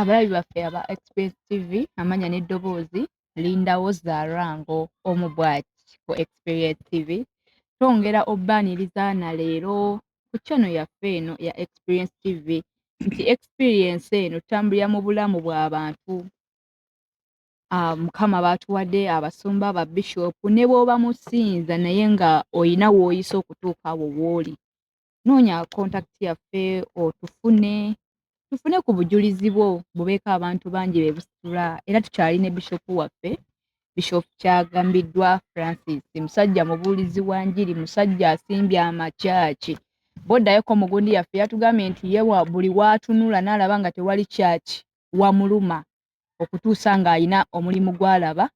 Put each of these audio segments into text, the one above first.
abalabi baffe aba Experience TV amanya n'eddoboozi lindawo Zarango omubwati ku Experience TV twongera obbaaniriza na leero ku channel yaffe eno ya Experience TV nti experience eno tutambulira mu bulamu bw'abantu. Mukama baatuwadde abasumba ba bishop ne bw'oba musinza naye nga oyina w'oyisa okutuuka awo w'oli. Noonya contact yaffe otufune ku bujulizi bwo bubeeko abantu bangi bebusitula era tukyali ne bishop waffe Bishop Kyagambidwa Francis musajja mubuulizi wa njiri musajja asimbye amakyaki boddayoko mu gundi yaffe yatugambye nti yewa buli waatunula n'alaba nga tewali kyaki wamuluma okutuusa ng'ayina omulimu gw'alaba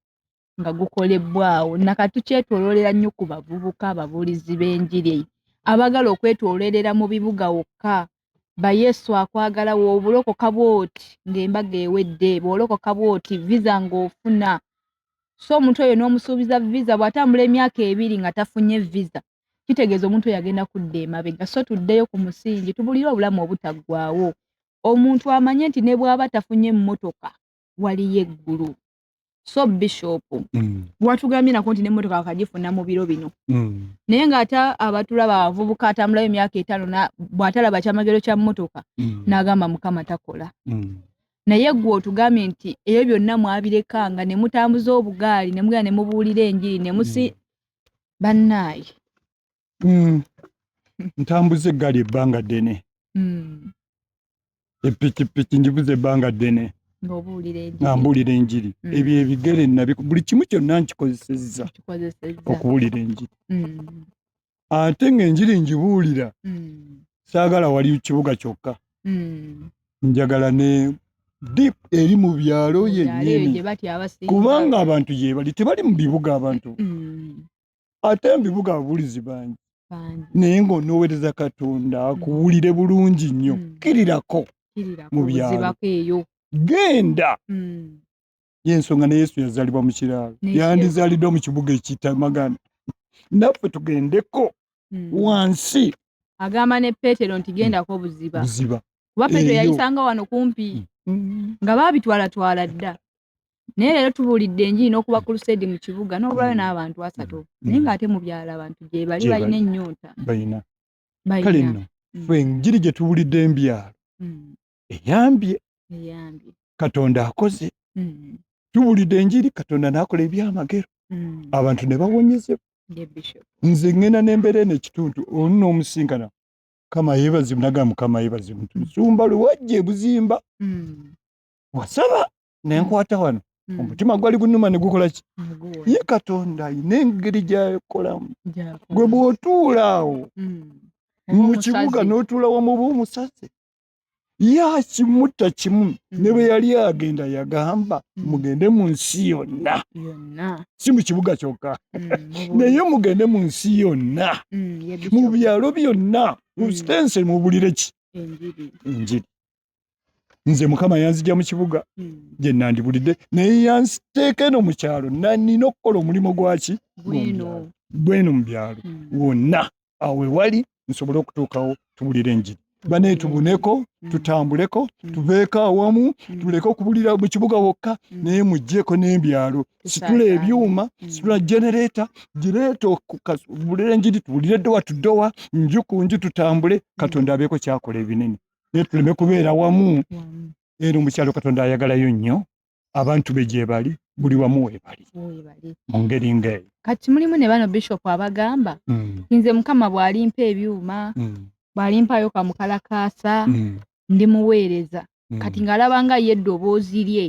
nga gukolebbwawo. Nakati tukyetoloolera nnyo ku bavubuka ababuulizi b'enjiri abagala okwetoloolera mu bibuga wokka. Bayesu akwagala w'obulokoka bw'oti ng'embaga ewedde bw'olokoka bw'oti visa ng'ofuna. So omuntu oyo n'omusuubiza visa bw'atambula emyaka 2 nga tafunye visa kitegeeza omuntu oyo agenda kudda emabega. So tuddeyo ku musingi tubulire obulamu obutaggwaawo. Omuntu amanye nti ne bw'aba tafunye emmotoka waliyo eggulu. So Bishop watugambye nako nti n'emmotoka akagifuna mu biro bino. Naye ng'ate abatulaba abavubuka atambulayo emyaka 5 bw'atalaba kyamagero kya mmotoka n'agamba Mukama takola. Naye gwe otugambye nti ebyo byonna mwabirekanga ne mutambuza obugaali ne mugenda ne mubuulira enjiri ne musi bannaayi. Ntambuza eggaali ebbanga ddene. Epikipiki njibuze ebbanga ddene. Ng'ambuulira enjiri. Ebyo ebigere buli kimu kyonna nkikozesezza okubuulira enjiri. Ate ng'enjiri njibuulira saagala wali kibuga kyokka. Njagala ne deep eri mu byalo yennyini kubanga abantu gye bali tebali mu bibuga abantu. Ate mu bibuga ababuulizi bangi naye ng'onoowereza Katonda akuwulire bulungi nnyo kirirako mu byalo genda. Y'ensonga ne Yesu yazaalibwa mu kiraalo yandizaaliddwa mu kibuga ekitamagana naffe tugendeko wansi. Agamba ne Peetero nti gendako buziba kuba Peetero yayisanga wano kumpi nga baabitwalatwala dda. Naye leero tubuulidde enjiri n'okuba crusade mu kibuga n'obulayo n'abantu 3 naye ng'ate mu byalo abantu gye bali balina ennyonta balina. Kale nno ffe enjiri gye tubuulidde mu byalo eyambye Katonda akoze. Tubuulidde enjiri Katonda n'akola ebyamagero abantu ne bawonyezebwa. Nze ngenda n'embeera eno ekitundu onu n'omusinkana Kama yebazimu naga Mukama yebazimu nsumba lwajje buzimba wasaba nenkwata wano omutima gwali gunuma ne gukola ki ye Katonda n'engeri gy'akolamu gwe bw'otuulaawo mu kibuga n'otuula wamu b'omusaze yakimutta kimu ne bwe yali agenda yagamba mugende mu nsi yonna si mu kibuga kyokka naye mugende mu nsi yonna mu byalo byonna mustense mubulire ki enjiri. Nze Mukama yanzija mu kibuga gye nandibulidde naye yansteeka eno mu kyalo nina okukola omulimu gwaki gweno mu byalo wonna awe wali nsobole okutuukawo tubulire enjiri. Bane tubuneko tutambuleko tubeeko awamu tuleke okubulira mu kibuga wokka naye muggyeko n'ebyalo situla ebyuma situla generator gireeta okubulira enjiri tubulire ddowa tuddowa nju ku nju tutambule Katonda abeeko kyakola ebinene naye tuleme kubeera wamu. Ero mu kyalo Katonda ayagalayo nnyo abantu be gye bali buli wamu weebali mu ngeri ng'eyo. Kati mulimu ne bano Bishop abagamba nze Mukama bw'alimpa ebyuma bw'alimpayo kamukalakaasa ndi muweereza kati ng'alaba nga ye eddoboozi lye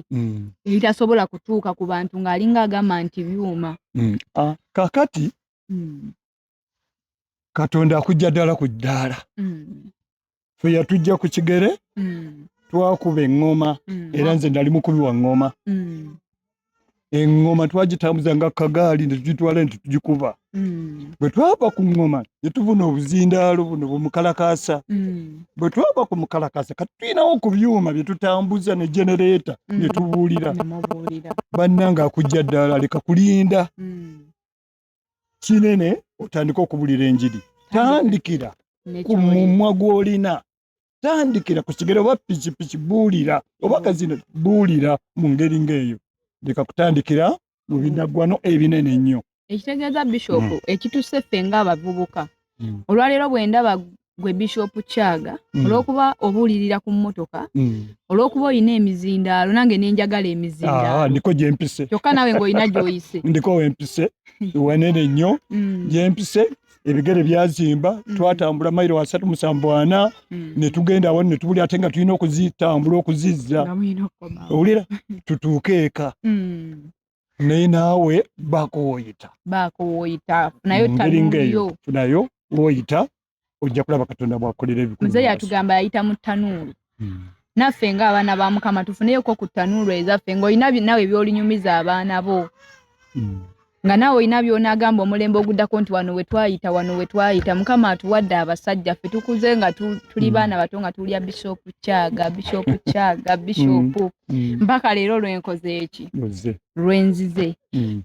eritasobola kutuuka ku bantu ng'alinga agamba nti byuma. Kakati Katonda akujja ddala ku ddaala fe yatujja ku kigere twakuba eŋŋoma era nze nali mukubi wa ŋŋoma. Eŋŋoma twagitambuza nga kagaali ne tugitwala ne tugikuba. Bwe twava ku ŋŋoma ne tuvuna obuzindaalo buno bumukalakaasa. Bwe twava ku mukalakaasa kati tulinawo ku byuma bye tutambuza ne generator ne tubuulira. Bannange akujja ddala leka kulinda kinene otandika okubulira enjiri. Tandikira ku mumwa gw'olina tandikira ku kigere oba pikipiki buulira oba kazino buulira mu ngeri ng'eyo leka kutandikira mu binaggwano ebinene ennyo. Ekitegeeza Bishop ekitusse ffe ng'abavubuka olwaleero bwe ndaba gwe Bishop Kyaga olw'okuba obuulirira ku mmotoka olw'okuba olina emizindaalo nange nenjagala emizindaalo. Ndiko gye mpise kyokka nawe ng'olina gy'oyise. Ndiko we mpise wanene nnyo gye mpise ebigere byazimba twatambula mayiro 370 ne tugenda awo ne tubuli ate nga tulina okuzitambula okuzizza owulira tutuuke eka naye naawe bakooyita nayo woyita ojja kulaba Katonda bw'akolera ebikulu. Muzeeyi atugamba yayita mu ttanuulu naffe ng'abaana ba Mukama tufuneyeko ku ttanuulu ezaffe ng'olina nawe by'olinyumiza abaana bo nga nawe olina by'onaagamba omulembe oguddako nti wano we twayita Mukama atuwadde abasajja ffe tukuze nga tuli baana bato nga tulya Bishop Kyaga Bishop mpaka leero lwenkoze eki lwenzize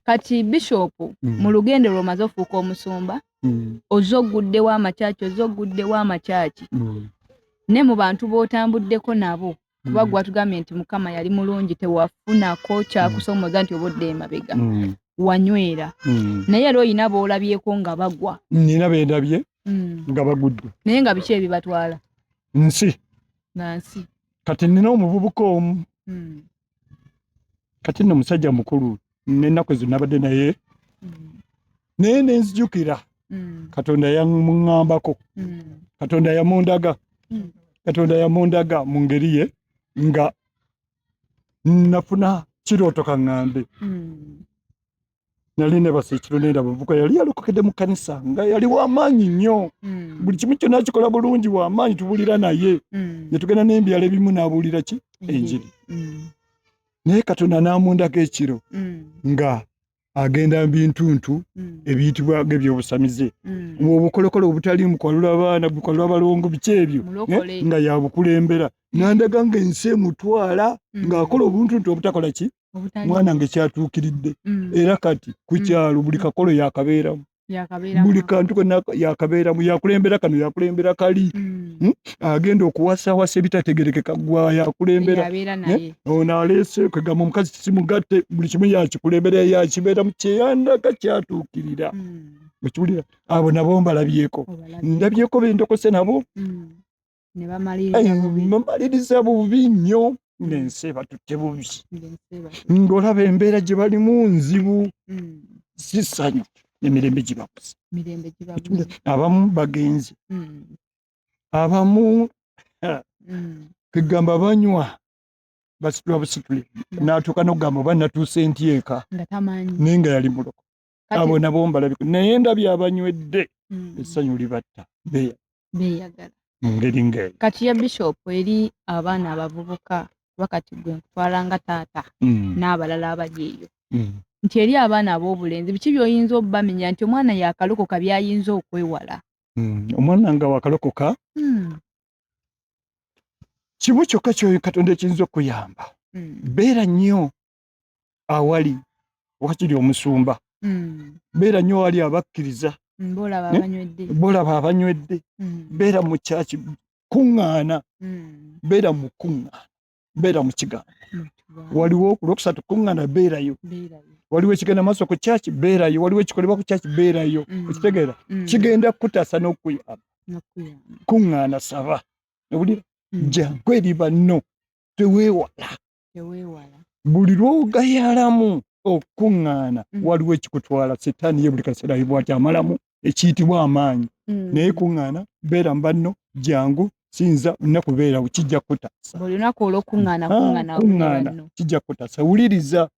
kati Bishop mu lugendo lw'omaze ofuuka omusumba ozoguddewo amakyaki ne mu bantu b'otambuddeko nabo kuba gwe watugambye nti Mukama yali mulungi tewafunako kyakusomoza nti obodde emabega wanywera naye era olina boolabyeko nga bagwa. Nina bendabye nga bagudde naye nga biki ebibatwala nsi kati nina omuvubuka omu kati nno musajja mukulu n'ennaku ezo nabadde naye naye nenzijukira Katonda yamuŋŋambako Katonda yamundaga mu ngeri ye nga nafuna kirooto kaŋŋambe nali nebasa ekiro nenda bavuka yali yalokokedde mu kanisa nga yali w'amaanyi nnyo buli kimu kyonna akikola bulungi w'amaanyi tubulira naye ne tugenda n'embyalo ebimu n'abuulira ki enjiri naye Katonda n'amundaga ekiro nga agenda bintuntu ebiyitibwa ebyobusamize obukolokolo obutali mukwalula abaana bukwalula abalongo biki ebyo nga yabukulembera nandaga nga ensi emutwala ng'akola obuntuntu obutakola ki mwana ng'ekyatuukiridde era kati ku kyalo buli kakolo yakabeeramu buli kantu konna yakabeeramu yakulembera kano yakulembera kali agenda okuwasawasa ebitategerekeka gwa yakulembera ono aleese kwegamba omukazi kisimugatte buli kimu yakikulembera yakibeera mu kyeyandaga kyatuukirira ekiwulira abo nabo mbalabyeko ndabyeko bendokose nabo bamaliriza bubi nnyo n'ensi batutte bubi ng'olaba embeera gye balimu nzibu si ssanyu emirembe gibabuze abamu bagenzi abamu kwegamba banywa basitula busitule n'atuuka n'okugamba oba natuuse ntyeka naye nga yali muloko abo nabo mbalabiko naye ndabye abanywedde essanyu libatta beeyagala mu ngeri ng'eyo. Kati ya Bishop eri abaana abavubuka wakati gwe ntwala nga taata n'abalala abali eyo nti eri abaana ab'obulenzi biki by'oyinza obbamenya nti omwana yakalokoka by'ayinza okwewala? Omwana nga wakalokoka kimu kyokka kyoyo Katonda ekiyinza okuyamba beera nnyo awali wakiri omusumba beera nnyo awali abakkiriza bolaba abanywedde beera mu kyaki kuŋŋaana beera mu kuŋŋaana beera mu kigambo waliwo ku lwokusatu kuŋŋaana beerayo waliwo ekigenda maaso ku kyaki beerayo waliwo ekikolebwa ku kyaki beerayo okitegeera kigenda kutaasa n'okuyamba kuŋŋaana saba owulira jangu eri banno teweewala buli lwogayalamu okuŋŋaana waliwo ekikutwala setaani ye buli kaseera bw'ati amalamu ekiyitibwa amaanyi naye kuŋŋaana beera mu banno jangu sinza nnaku beerawo kijja kutaasa buli lunaku olw'okuŋŋaana kijja kutaasa wuliriza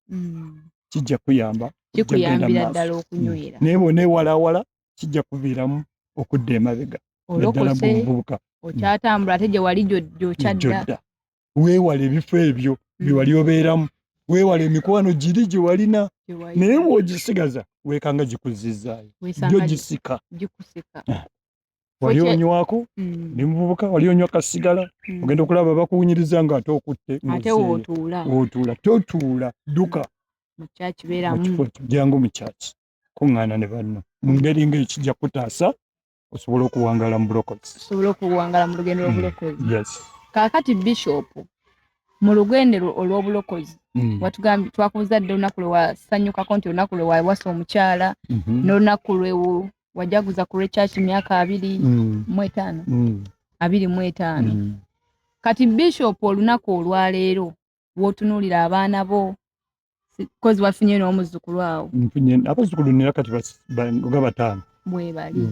kijja kuyamba kikuyambira ddala okunywera naye bw'oneewalaawala kijja kuviiramu okudda emabega naddala g'omuvubuka okyatambula ate gye wali gy'okyadda weewala ebifo ebyo bye wali obeeramu weewala emikwano giri gye walina naye bw'ogisigaza weekanga gikuzzizaayo gyo gisika wali onywako ne muvubuka wali onywa kasigala ogenda okulaba bakuwunyiriza nga ate okutte ate wootuula totuula dduka mukyaki beeramu jangu mu kyaki kuŋŋaana ne banno mu ngeri ng'eyo kijja kutaasa osobola okuwangala mu lugendo lw'obulokozi. Yes. Kaakati Bishop mu lugendo olw'obulokozi watugambye twakubuza dde olunaku lwe wasanyukako nti olunaku lwe wawasa omukyala n'olunaku lwe wajaguza ku lw'ekyaki myaka 25. Kati Bishop olunaku olwaleero w'otunuulira abaana bo kozi wafunye n'omuzzukulu awo. Nfunye abazzukulu nera kati nga 5 bwe bali.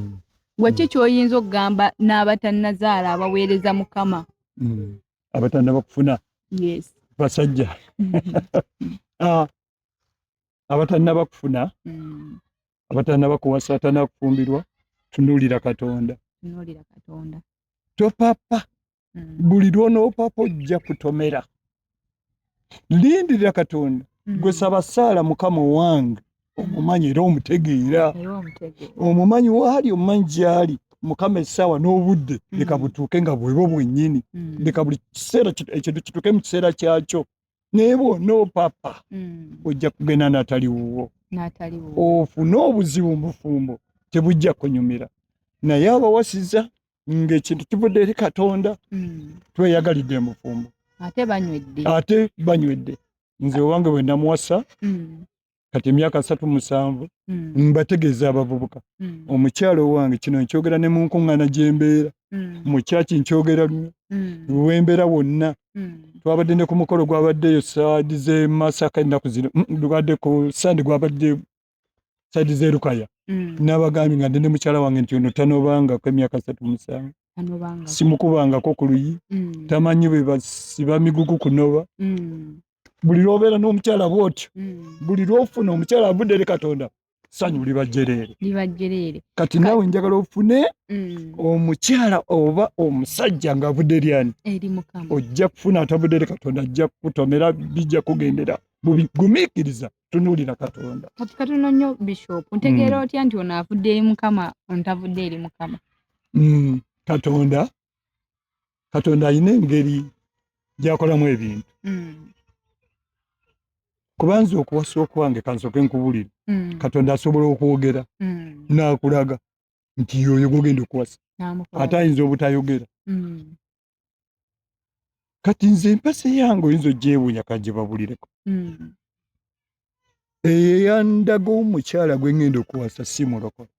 Gwe ki ky'oyinza okugamba n'abatannazaala abaweereza Mukama? Abatannaba kufuna yes basajja abatannaba kufuna abatannaba kuwasa abatannaba kufumbirwa tunuulira Katonda topapa buli lw'onoopapa ojja kutomera lindirira Katonda gwe Ssaabasaala Mukama wange omumanyi era omutegeera omumanyi waali omumanyi gy'ali Mukama essaawa n'obudde leka butuuke nga bwebo bwennyini leka buli kiseera ekintu kituuke mu kiseera kyakyo naye bw'onoopapa ojja kugenda n'atali wuwo ofune obuzibu mu bufumbo tebujja kunyumira naye abawasiza ng'ekintu kivudde eri Katonda tweyagalidde mu bufumbo ate banywedde nze owange bwe namuwasa kati emyaka 37 mbategeeza abavubuka omukyalo wange kino nkyogera ne mu nkuŋŋaana gye mbeera mu kyaki nkyogera nnyo wembeera wonna twabadde ne ku mukolo gwabaddeyo saadi z'e Masaka ennaku zino lubadde ku sande gwabadde saadi z'e Lukaya n'abagambye nga ndi ne mukyala wange nti ono tanobangako emyaka 37 simukubangako ku luyi tamanyi bwe basiba migugu kunoba buli lw'obeera n'omukyala bw'otyo buli lw'ofuna omukyala avudde eri Katonda sanyu liba jjereere kati naawe njagala ofune omukyala oba omusajja ng'avudde eri ani ojja kufuna atavudde eri Katonda ajja kukutomera bijja kugendera gumiikiriza tunuulira Katonda. Kati katono nnyo Bishop ntegeera otya nti ono avudde eri Mukama ontavudde eri Mukama? Katonda alina engeri gy'akolamu ebintu. Kubanza okuwasa okwange kansooke nkubulire Katonda asobola okwogera n'akulaga nti yoyo gogenda okuwasa ate ayinza obutayogera kati nze empase yange oyinza ogyebuunya kagibabulireko eyandaga omukyala gwe ngenda okuwasa si mulokole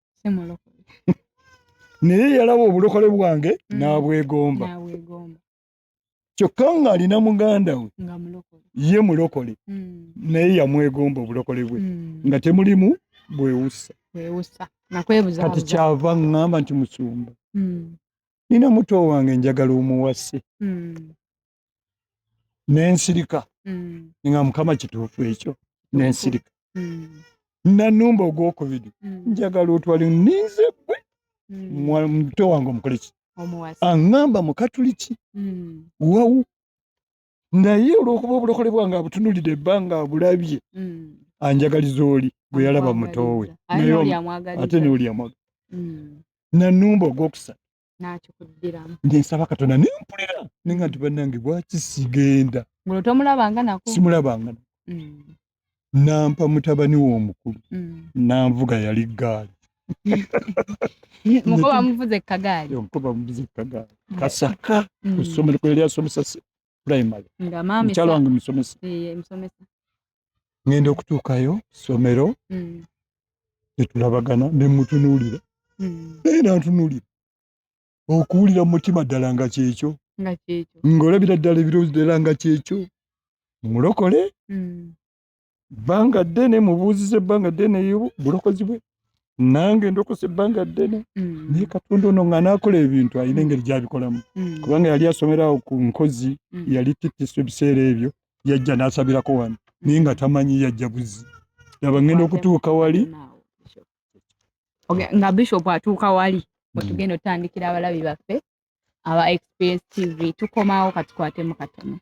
naye yalaba obulokole bwange n'abwegomba kyokka ng'alina muganda we ye mulokole naye yamwegomba obulokole bwe nga temulimu bwewussa kati kyava ngamba nti musumba nina muto wange njagala omuwase nensirika nga Mukama kituufu ekyo nensirika nanumba ogwokubiri njagala otwale ninze gwe muto wange omukoleki aŋŋamba mukatuliki wawu naye olw'okuba obulokole bwange abutunulira ebbanga abulabye anjagaliza oli bwe yalaba muto we ate n'oli amwaga nanumba ogwokusatu nensaba Katonda nempulira nenga nti bannange bwaki sigenda simulabanga nampa mutabani we omukulu nanvuga yali gaali mukoba muvuze kagaali Kasaka kusomero kwe yali asomesa primary mukyalo wange musomesa ngenda okutuukayo somero netulabagana nemutunuulira naye nantunuulira okuwulira mu mutima ddala nga kyekyo ng'olabira ddala ebirowoozo ddala nga kyekyo mulokole bbanga ddene mubuuziza ebbanga ddene bulokozi bwe nange ndokosa ebbanga ddene naye Katonda ono nga n'akola ebintu alina engeri gy'abikolamu kubanga yali asomera awo ku Nkozi yali tittiso ebiseera ebyo yajja n'asabirako wano naye nga tamanyi yajja buzi laba ngenda okutuuka wali nga Bishop atuuka wali tugenda otandikira abalabi baffe aba Experience TV tukomaawo katukwatemu katono.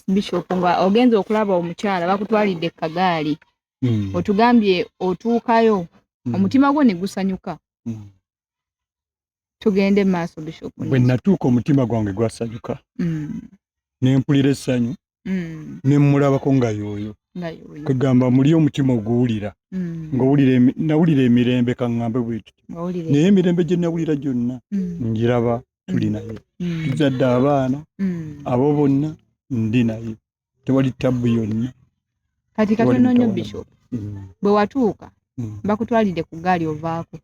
Bishop nga ogenza okulaba omukyala bakutwalidde kagaali otugambye otuukayo omutima gwo ne gusanyuka tugende maaso Bishop. Bwe natuuka omutima gwange gwasanyuka. Ne mpulira essanyu. Ne mmulabako nga y'oyo. Kugamba muli omutima oguwulira. Nawulira emirembe kaŋŋambe bw'ekyo. Naye emirembe gye nawulira gyonna ngiraba tuli naye. Tuzadde abaana abo bonna ndi naye. Tewali ttabbu yonna. Kati katono nnyo Bishop. Bwe watuuka bakutwalidde ku gaali ovaako.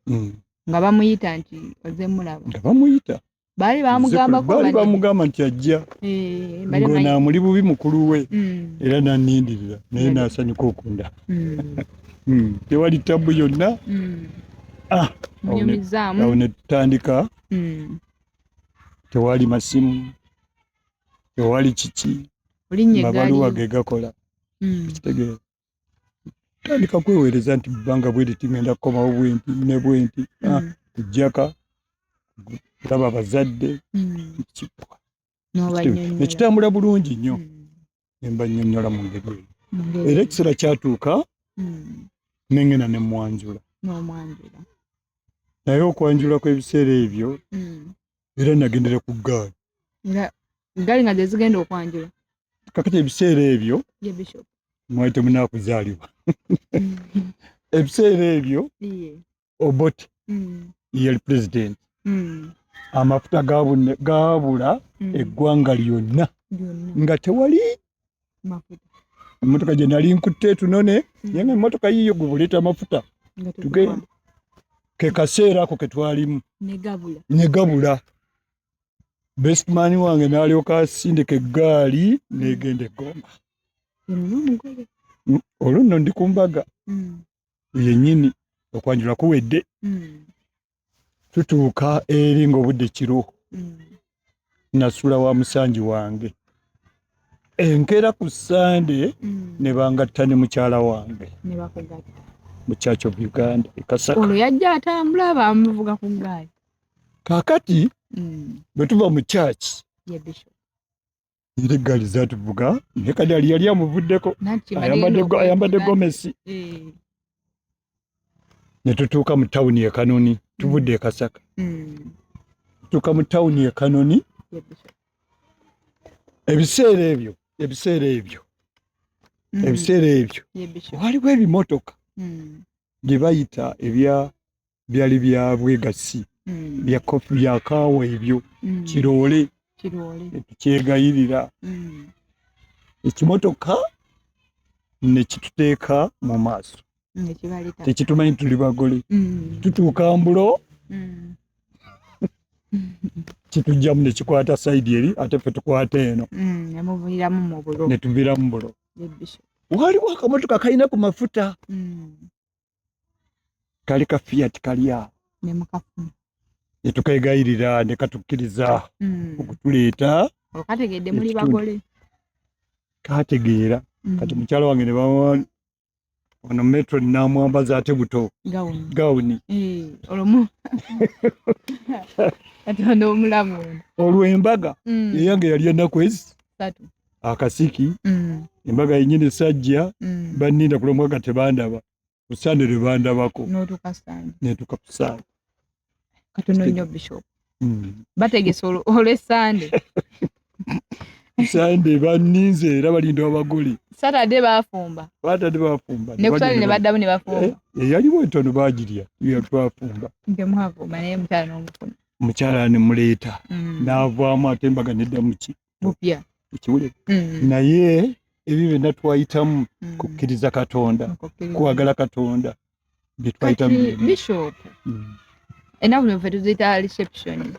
Nga bamuyita nti oze mulaba. Nga bamuyita. Baali bamugamba nti ajja. Ngo naamuli bubi mukulu we. Era nannindirira naye naasanyuka okunda. Tewali ttabbu yonna. Awo ne tutandika. Tewali masimu. Tewali kiki. Mabaluwa ge gakola. Kitegeera. Tandika kweweereza nti bbanga bw'eriti ngenda kukomawo bwenti ne bwenti. Kujjaka. Kulaba abazadde. Kipwa. Nekitambula bulungi nnyo. Nemba nnyonnyola mu ngeri eyo. Era ekiseera kyatuuka nengena ne mwanjula. Naye okwanjula kw'ebiseera ebyo era nagendera ku ggaali. Ggaali nga zigenda okwanjula. Kakati ebiseera ebyo mwali temunaakuzaalibwa. Ebiseera ebyo Obote yali pulezidenti. Amafuta gaabula eggwanga lyonna nga tewali emmotoka gye nali nkutte tunone naye nga emmotoka yiyo gwe buleeta amafuta tugenda ke kaseera ako ke twalimu ne gabula. Bestman wange n'alyoka asindika eggaali n'egenda eggomba. Olwo nno ndi ku mbaga yennyini okwanjula kuwedde. Tutuuka eri ng'obudde kiro. Nasula wa musanji wange. Enkeera ku Sande ne bangatta ne mukyala wange. Mu Church of Uganda e Kasaka. Olwo yajja atambula bamuvuga ku ggaali. Kaakati bwe tuva mu church era eggaali zaatuvuga naye kadaali yali amuvuddeko ayambadde gomesi. Ne tutuuka mu tawuni e Kanoni tuvudde e Kasaka. Tutuuka mu tawuni e Kanoni. Ebiseera ebyo waliwo ebimotoka bye bayita byali bya bwegassi bya kaawa ebyo kiroole tukyegayirira. Ekimotoka ne kituteeka mu maaso. Tekitumanyi tuli bagole. Tutuuka Mbulo kitujjamu ne kikwata sayidi eri ate ffe tukwata eno ne tuviiramu Mbulo. Waliwo akamotoka kalina ku mafuta kali ka Fiat kali awo ne tukegayirira ne katukkiriza okutuleeta. Kategedde muli bagole. Kategeera kati mukyala wange ne bamuwa ono metro namwambaza ate buto gawuni. Olwo Katonda omulamu. Olwo embaga eyange yali ennaku esatu akasiki. Embaga yennyini sajja banninda kulomwaga tebandaba ku Sande lwe bandabako netuuka ku Sande. Katono nnyo Bishop. Bategese olw'Essande. Sande banninze era balinda abagole. Saturday bafumba. Ne kusali ne baddamu ne bafumba. Yaliwo entono baagirya twafumba. Mwavumba naye mukyala n'omufuna. Mukyala ne muleeta n'avaamu ate embaga nedda muki bupya ekiwule. Naye ebyo byonna twayitamu kukkiriza Katonda, kwagala Katonda bye twayitamu. Bishop ennaku zino ffe tuziyita reception.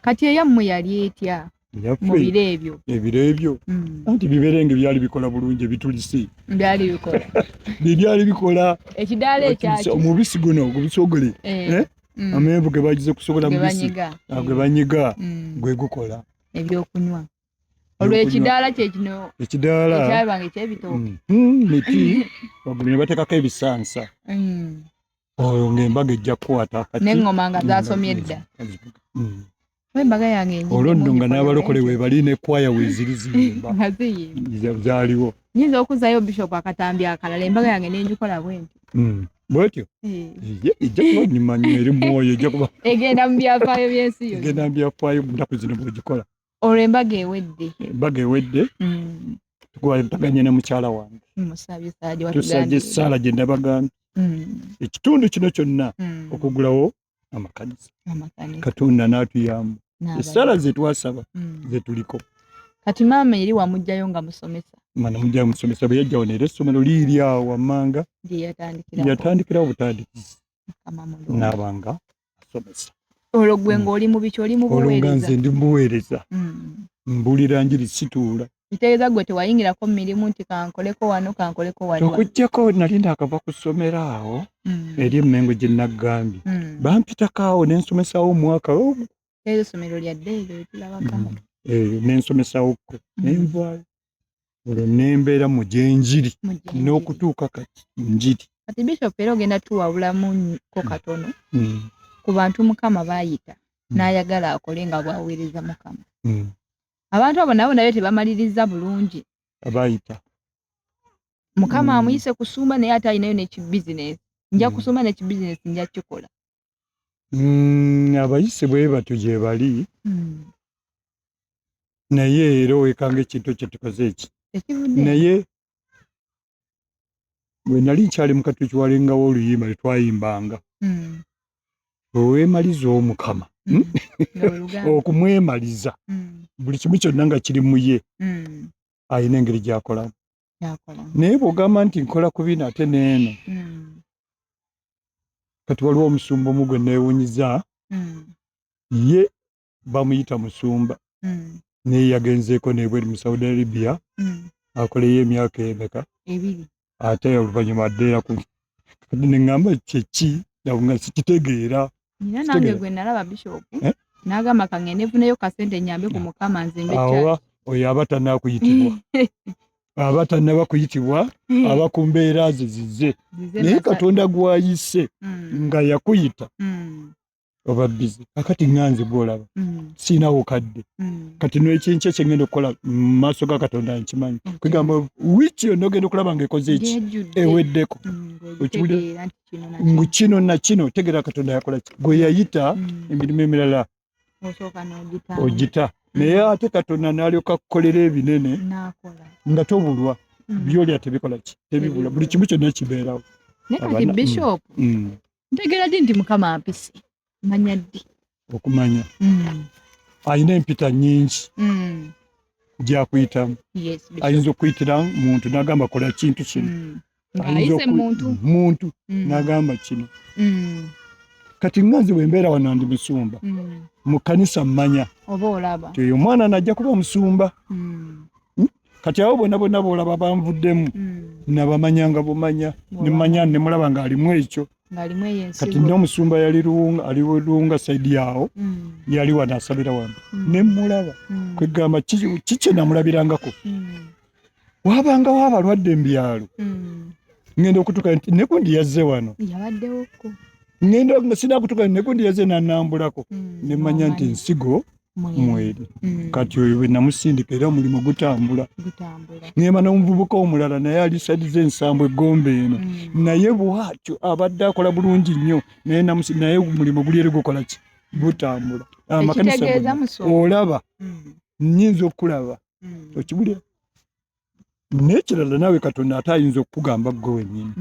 Kati eyammwe yali etya mu biro ebyo? Ebiro ebyo anti biberenge byali bikola bulungi ebitulise. Byali bikola ekidaala ekyaki omubisi guno ogubisogole amenvu ge bagize kusobola mubisi gwe banyiga gwe gukola ebyokunywa. Olwo ekidaala kye kino ekidaala ekyabanga ekyebitooke miti bagumye ne bateekako ebisansa. Olwo ng'embaga ejja kukwata kati n'eŋŋoma nga zaasomye edda. Embaga yange olwo nno nga n'abalokole weebali n'ekwaya weeziri ziyimba zaaliwo. Nyinza okuzaayo Bishop akatambi akalala embaga yange n'engikola bwenti. bwetyo ijja kuba nyimanya eri mwoyo ijja kuba egenda mu byafaayo by'ensi yonna egenda mu byafaayo mu nnaku zino bwegikola olwo embaga ewedde tukwataganye ne mukyala wange tusabye essaala gye ndabagambye ekitundu kino kyonna okugulawo amakanisa Katonda n'atuyamba essaala ze twasaba ze tuliko kati maama eri wamugjayo nga musomesa mana mujja musomesa bwe yajjawo neera essomero liiri awo wammanga yatandikirawo butandikizi n'abanga asomesa olwo gwe ng'oli mu biki oli mu buweereza olwo nga nze ndi mubuweereza mbuulira njiri situula kitegeeza gwe tewayingirako mu mirimu nti kankoleko wano okuggyako nali ndaakava ku ssomero awo eri emmengo gye naggambye bampitako awo n'ensomesawo omwaka ezo essomero lyadde eryo tulabako n'ensomesawokko nenvaayo olwo nembeera mu gyenjiri n'okutuuka kati njiri kati bishop era ogenda tuwabulamu ko katono ku bantu mukama baayita n'ayagala akole nga bwaweereza mukama abantu abo nabo naye tebamaliriza bulungi abaayita mukama amuyise kusumba naye ate alinayo n'ekibizinesi nja kusumba n'ekibizinesi nja kikola abayise bwe batyo gye bali naye era owekanga ekintu kye tukoze eki naye bwe nali nkyali mu katuuki walingawo oluyimba lwe twayimbanga oweemaliza omukama okumwemaliza buli kimu kyonna nga kiri mu ye alina engeri gy'akolamu naye bw'ogamba nti nkola ku bino ate n'eno kati waliwo omusumba omu gwe neewunyiza ye bamuyita musumba naye yagenzeeko nebweri mu Saudi Arabia akoleyo emyaka emeka ate oluvannyuma addeera ku neŋŋamba kyeki nga sikitegeera nange gwe nalaba bishop n'agamba kangende nfuneyo kasente nyambe ku mukama nzimbe awa oyo aba tannakuyitibwa aba tannaba kuyitibwa aba ku mbeera ze zize naye Katonda gwayise nga yakuyita oba bizi akati nganze gwolaba siinawo kadde kati n'ekinkye kye ngenda okukola mu maaso ga Katonda nkimanyi kwegamba wiiki yonna ogenda okulaba ng'ekoze eki eweddeko okiwulira ngu kino na kino tegeera Katonda yakola ki gwe yayita emirimu emirala ogita naye ate Katonda n'alyoka kukolera ebinene nga tobulwa byolya tebikola ki tebibula buli kimu kyonna kibeerawo naye kati bishop ntegeera ddi nti mukama ampise manya ddi okumanya ayina empita nnyingi gyakuyitamu ayinza okuyitira muntu n'agamba kola kintu kino muntu n'agamba kino kati nganze bwe mbeera wano ndi musumba mu kkanisa mmanya oba olaba oyo omwana najja kuba musumba kati abo bonna bonna boolaba banvuddemu nabamanyanga bumanya nemanya nemulaba ng'alimu ekyo kati n'omusumba yali Luwunga saidi yawo yali wano asabira wano nemulaba kwegamba kikye namulabirangako wabangawo abalwadde mu byalo ngenda okutuuka nti nekundi yazze wano ngenda nga sinakutuuka nekundi yazze nanambulako nemanya nti ensigo mweri kati oyo bwe namusindika era omulimu gutambula ngema n'omuvubuka omulala naye ali saidi z'ensambo eggombe eno naye bwatyo abadde akola bulungi nnyo naye omulimu guli eri gukola ki gutambula amakanisa olaba nnyinza okulaba okibulira n'ekirala naawe Katonda ate ayinza okukugamba ggwe wennyini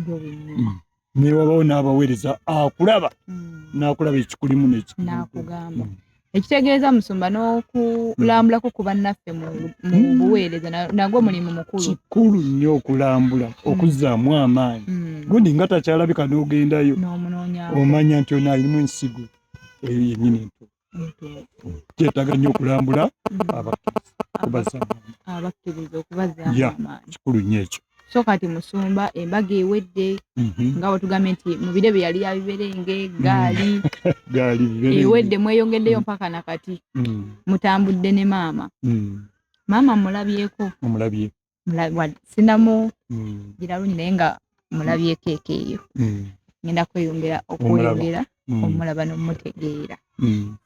naye wabawo n'abaweereza akulaba n'akulaba ekikulimu n'ekikugamba ekitegeeza musumba n'okulambulako ku bannaffe mu buweereza nagwo mulimu mukulu kikulu nnyo okulambula okuzzaamu amaanyi gundi nga takyalabika n'ogendayo omanya nti ono alimu ensigo eyo yennyini kyetaaga nnyo okulambula abakkiriza okubazzaamu amaanyi kikulu nnyo ekyo so kati musumba embaga ewedde nga bwetugambye nti mu bire bye yali yabiberenge gaali ewedde mweyongeddeyo mpaka nakati mutambudde ne maama mulabyeko sinamu giralungi naye nga mulabyeko eko eyo ngenda kweyongera omulaba n'omutegeera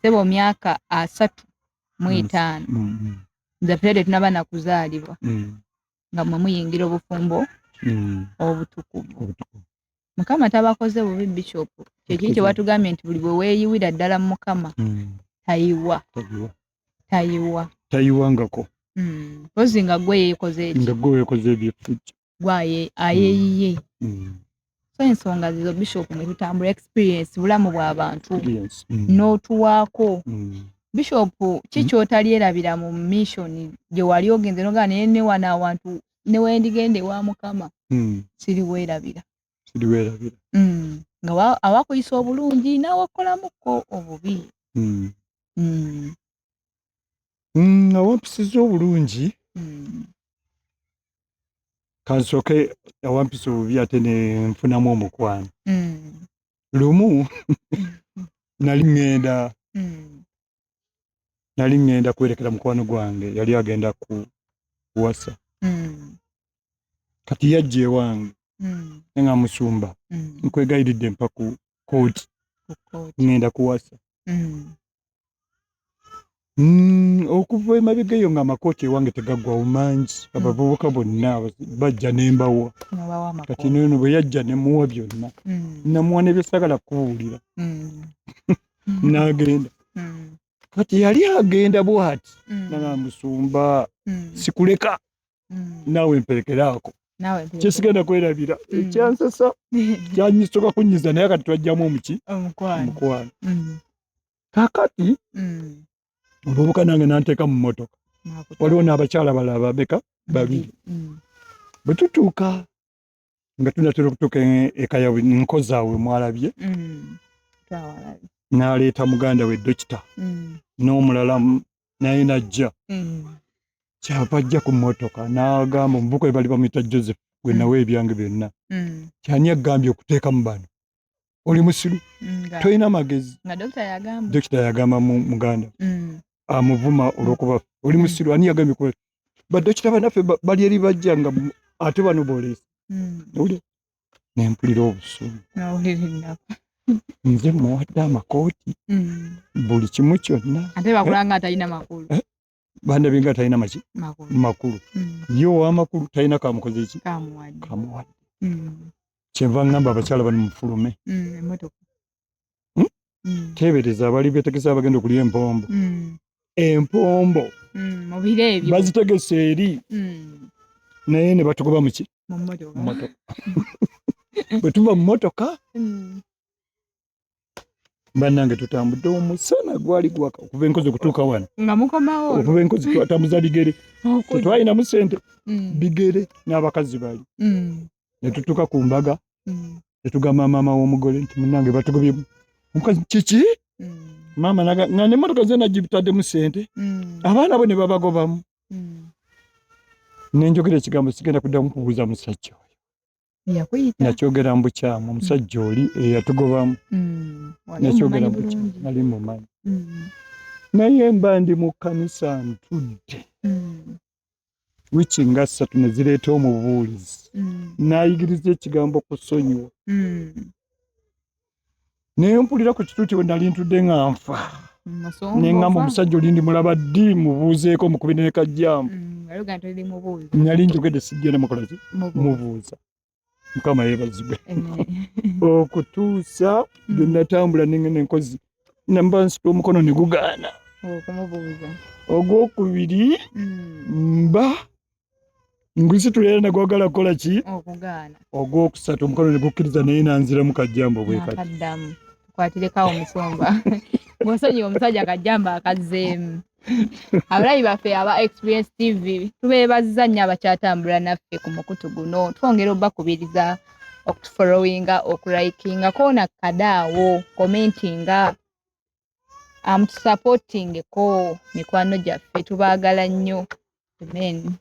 sebo myaka 35 nze fedde tunaba nakuzaalibwa nga mwe muyingira obufumbo obutukuvu Mukama tabakoze bubi Bishop. Kiki kye watugambye nti buli bwe weeyiwira ddala mu Mukama tayiwa. Tayiwangako. Pozi nga gwe yeekoze eki. Nga gwe yeekoze eby'effujjo. Gwaye ayeeyiye. So ensonga zizo Bishop mwe tutambula experience bulamu bw'abantu. N'otuwaako. Bishop kiki otalyerabira mu mission gye wali ogenze noga ne wana awantu ne wendigende wa Mukama. Siri weerabira. Nga awakuyisa obulungi n'awakolamuko obubi. Awampisiza obulungi kansooke awampisa obubi ate ne nfunamu omukwano. Lumu nali ngenda kwerekera mukwano gwange yali agenda kuwasa. Kati yajja ewange nga musumba nkwegayiridde mpa ku kooti ngenda kuwasa. Okuva emabega eyo nga amakooti ewange tegaggwawo mangi, abavubuka bonna bajja nembawa. Kati nono bwe yajja nemuwa byonna namuwa ne byesagala kuwulira n'agenda. Kati yali agenda bw'ati nga musumba sikuleka naawe mperekeraako. Kyesigenda kwerabira ekyansasa kyanyisoka kunyiza naye kati twajjamu omukwano. Kakati obuvubuka nange nanteeka mu mmotoka. Waliwo n'abakyala balaba beka babiri. Bwe tutuuka nga tunatera okutuuka eka ya nkozaawe mwalabye. N'aleeta muganda we dokita n'omulala naye najja. Kyavajja ku mmotoka n'agamba omuvubuka we bali bamuyita Joseph gwe nawe ebyange byonna. Kyani agambye okuteeka mu bano. Oli musiru. Toyina magezi. Dokita yagamba muganda. Amuvuma olw'okuba oli musiru ani yagambye kuba. Badokita banaffe bali eri bajja nga ate bano boleesa. Ne mpulira obusungu. Nze muwadde amakooti. Buli kimu kyonna. Ate bakulanga atalina makulu. Banda binga talina makulu. Yo w'amakulu talina kamukoze ki? Kamuwadde. Kyenva ngamba abakyala bano mufulume. Teebereza abali beetegese abagenda okulya empombo. Empombo. Mu biro ebyo. Bazitegese eri. Naye ne batugoba mu ki? Mu mmotoka. Bwe tuva mu mmotoka. Bannange tutambudde omusana gwali gwaka okuva enkozi okutuuka wano. Nga mukomawo. Okuva enkozi twatambuza bigere. Tetwalinamu ssente. Bigere n'abakazi bali. Ne tutuuka ku mbaga. Ne tugamba maama w'omugole nti munnange batugobye. Omukazi kiki? Maama nga n'emmotoka ze nagibitaddemu ssente. Abaana bo ne babagobamu. Ne njogera ekigambo sigenda kuddamu kubuuza musajja oyo. Nakyogera mu bukyamu omusajja oli eyatugobamu. Nakyogera mu bukyamu nali mumanyi. Naye mba ndi mu kkanisa ntudde. Wiiki nga 3 ne zireeta omubuulizi. N'ayigiriza ekigambo kusonyiwa. Ne mpulira ku kituuti we nali ntudde nga nfa. Ne ngamba omusajja oli ndi mulaba ddi mubuuzeeko mukubire ne kajjambu. Nali njogedde sijja namukola ki? Mubuuza. Mukama yeebazibwe. Okutuusa bwe natambula n'engenda enkozi namba nsita omukono ne gugaana. Ogwokubiri mba ngwisitula na gwagala kukola ki? Ogwokusatu omukono ne gukkiriza naye nanziramu kajjambo bwe kati. Tukwatirekawo omusumba. Ng'osonyiwa omusajja kajjamba akazzeemu. Abalabi baffe aba Experience TV tubeebazizza nnyo abakyatambula naffe ku mukutu guno. Twongera obbakubiriza okutufollowinga, okulayikinga koona kadaawo, commentinga, tusupportingeko mikwano gyaffe tubaagala nnyo. Amen.